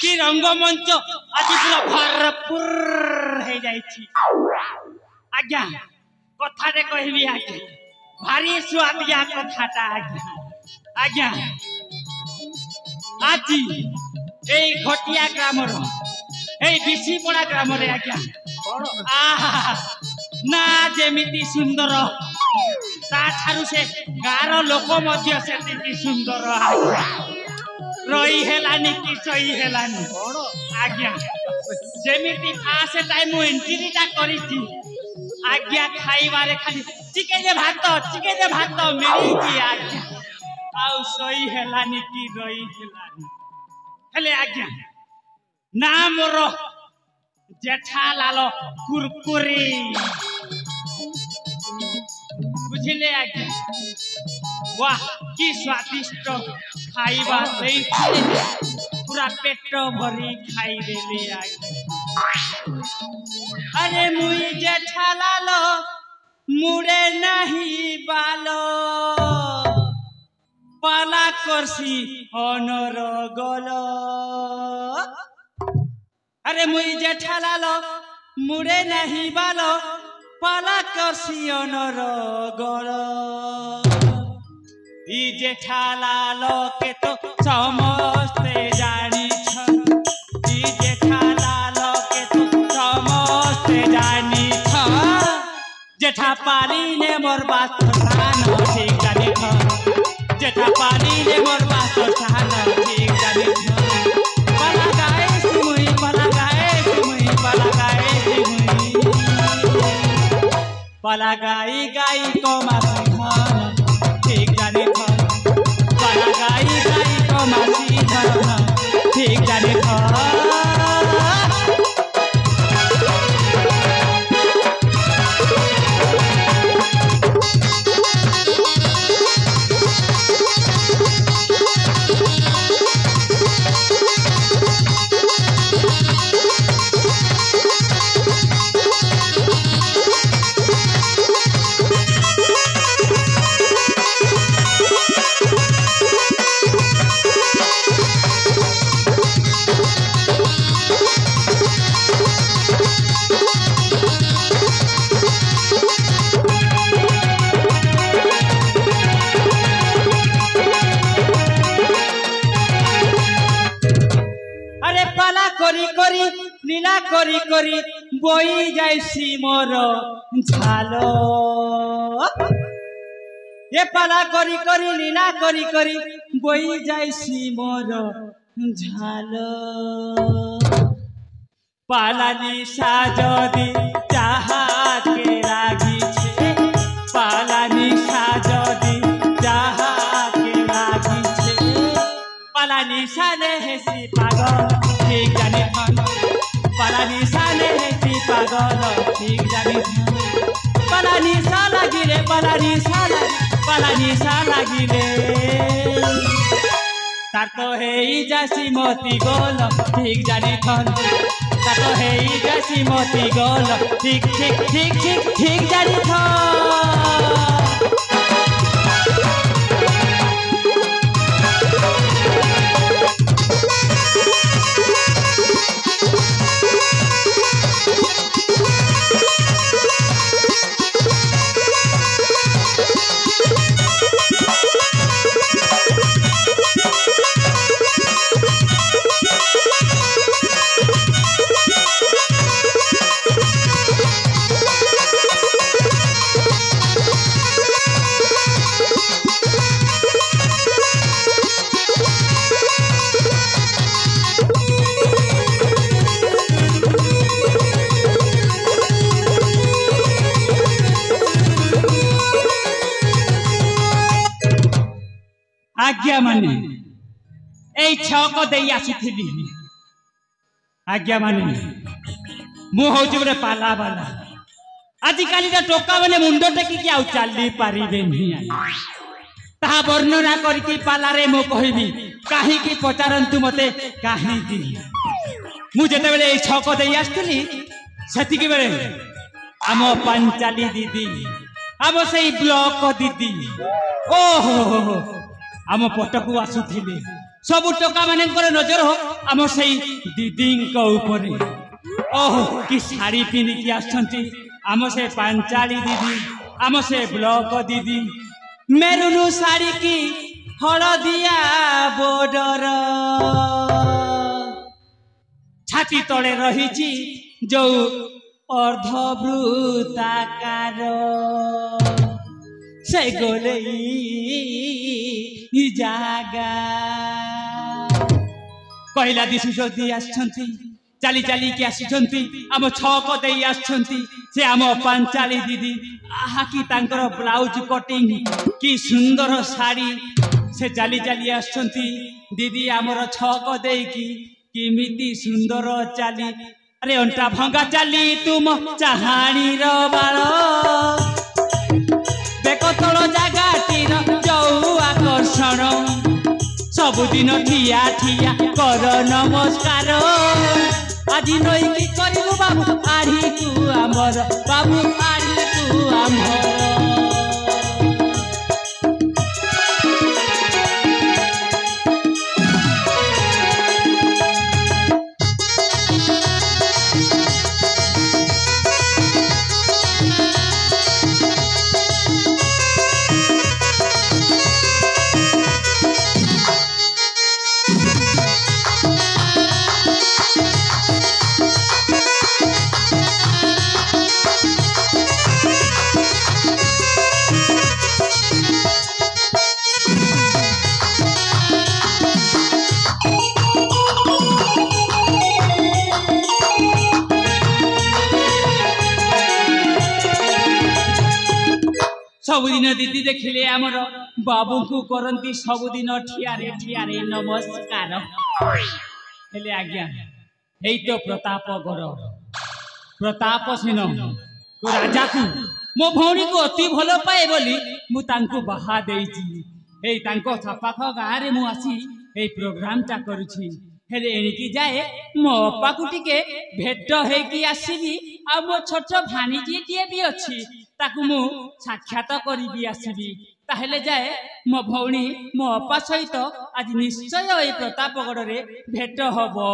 कि रंगमंच आज पूरा भरपूर हो जाए आज्ञा कथाटे कहबी आज्ञा भारी स्वादिया कथाटा आज्ञा आज्ञा आज এই ঘটিয়া গ্রামর এই বিশিপড়া গ্রামরে আজ্ঞা আহা না যেমিতি সুন্দর তাঠারু সে গাঁর লোক মধ্য সেতিকি সুন্দর আজ্ঞা রই হেলানি কি সই হেলানি আজ্ঞা যেমিতি ফার্স্ট টাইম মু এন্ট্রিটা করিছি আজ্ঞা খাইবারে খালি চিকেন ভাত মিলিছি আজ্ঞা আউ সই হেলানি কি রই হেলানি हेले आज्ञा ना मोर जेठालाल कुरकुरी बुझिले आज्ञा वाह की स्वादिष्ट खाइबा देई पूरा पेट भरी खाई देले आज्ञा अरे मुई जेठालाल मुड़े नहीं बालो पाला करसी अनर गल अरे मुई जेठालाल मुड़े नहीं बाल पाला करसी अनर गल ई जेठालाल के तो समस्ते जानी ई जेठालाल के तो समस्ते जानी जेठा पाली ने मोर बात ठीक जानी जेठा पानी ने मोर बात ठान ठीक जानी पला गाए सिमुई पला गाए सिमुई पला गाए सिमुई पला गाई गाई को मासी धन ठीक जानी पला गाई गाई को मासी धन ठीक जानी लीला करी करी बोई जाइसी मोर झालो ये पाला करी करी लीला करी करी बोई जाइसी मोर झालो पाला निशा जदी चाहा के लागी छे पाला निशा जदी चाहा के लागी छे पाला निशा ने हेसी पागल ठीक जानी पाला निशा ने हेसी पागल ठीक जानी पाला निशा लागी रे पाला निशा लागी रे तार तो हेई जासी मोती गोल ठीक जानी थन तार तो हेई जासी मोती गोल ठीक ठीक ठीक ठीक ठीक जानी थन आज्ञा माने ए छक दे आसीथिली आज्ञा माने मु होची गोटे पाला बाला आजिकाली टोका मैंने मुंड टेकिकी आउ चली पारे ता वर्णना करके पालारे मु कहबी कहीं पचारतु मते कहीं मुझे बेले छक दे आसती से बेले आम पांचाली दीदी आम से ब्लॉक दीदी ओहो आम पटकू आसुथिले सब टोका मान नजर हो आम से दीदी ओह कि शाड़ी पिंधिकी आसछंती आम से पांचाली दीदी आम से ब्लॉक दीदी मेरुनु शाड़ी की हलदिया बोर्डर छाती तले रही जो अर्धवृत्ताकार से गोले जागा कहला दिशुदी आसछंती चाली चाली की आसछंती आम छक दे आसछंती से आम पांचाली दीदी आहा कि तांकर ब्लाउज कटिंग कि सुंदर साड़ी से चाली चाली आसछंती दीदी आमर छक दे की किमिति सुंदर चाली अरे अंटा भंगा चाली तुम चाहाणी रो बाल बेकतल जगाटीर जो आकर्षण सबुदिन ठिया ठिया कर नमस्कार आज नई की करू बाबू आढ़ी तू आमर बाबू आढ़ी तू आमर सबुदिन दीदी देखिले आमर बाबू को करती सबुदिन ठियारे ठियारे नमस्कार हेले आज्ञा यही तो प्रतापगढ़ प्रताप सेन को राजा को मो भौणी को अति भल पाए बोली मु तांको बाहा देइछि पाख गाँव में मु आसी ए प्रोग्राम टा करुछि हेले एणिकी जाए मो अप्पा को टिके भेट हेकी आसीबी आ मो छोट भाणीजी टीए भी अच्छी ताकू मु साक्षात करी आसबी ताहले जाए मो भौणी मो अप्पा सहित आज निश्चय ए प्रतापगढ़ रे भेट हबो।